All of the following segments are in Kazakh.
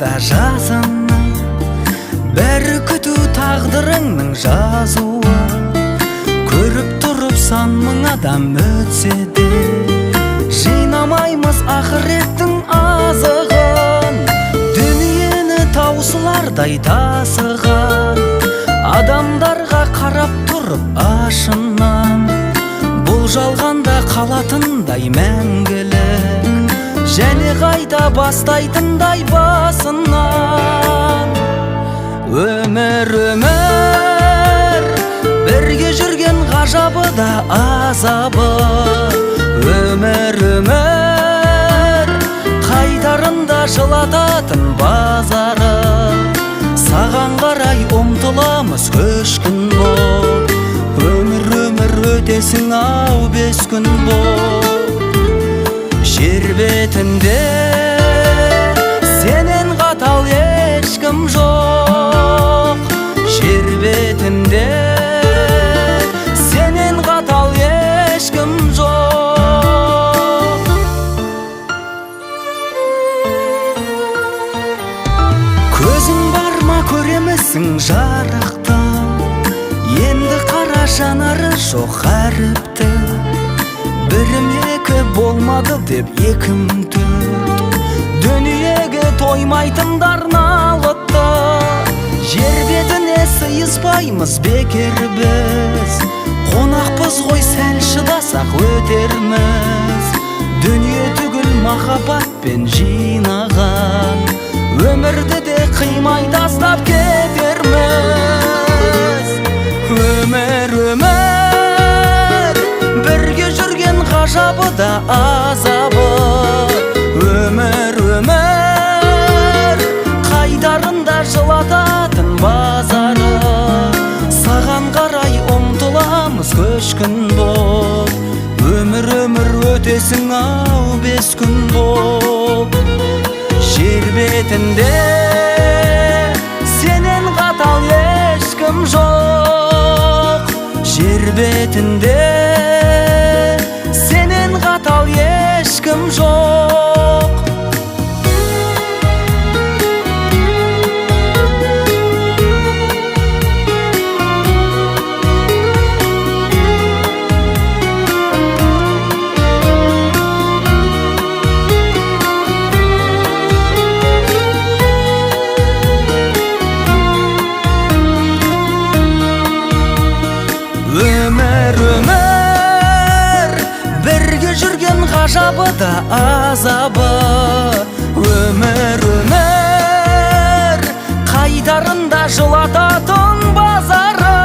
да жазыңның, бәрі күту тағдырыңның жазуы. Көріп тұрып сан мың адам өтсе де, жинамаймыз ақыреттің азығын. Дүниені таусылардай тасыған адамдарға қарап тұрып ашыннан, бұл жалғанда қалатындай мәңгілік, және қайта бастайтындай басынан. Өмір, өмір, бірге жүрген ғажабы да азабы. Өмір, өмір, қайтарында жылататын базары. Саған қарай ұмтыламыз көшкін бол, өмір, өмір өтесің ау 5 күн бол. Жер бетінде сенен қатал ешкім жоқ. Жер бетінде сенен қатал ешкім жоқ. Көзің бар ма, көремісің жарықты, енді қара жанары жоқ әріпті. Бірім екі болмады деп екім төрт, дүниеге тоймайтындар налыпты. Жер бетіне сыйыспаймыз бекер біз, қонақпыз ғой сәл шыдасақ өтерміз. Дүние түгіл махаббатпен жинаған, өмірді де қимай тастап кетерміз. Өмір, өмір, бірге жүрген ғажабы да азабы. Өмір, өмір, қайтарында жылататын базары. Саған қарай ұмтыламыз көшкін бол, өмір, өмір өтесің ау 5 күн бол. Жер бетінде сенен қатал ешкім жоқ. Жер бетінде сенен қатал ешкім жоқ. Өмір, өмір, бірге жүрген ғажабы да азабы. Өмір, өмір, қайтарында жылататын базары.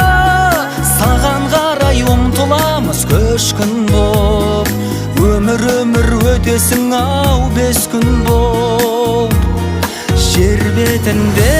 Саған қарай ұмтыламыз көшкін боп, өмір, өмір өтесің ау 5 күн боп. Жер бетінде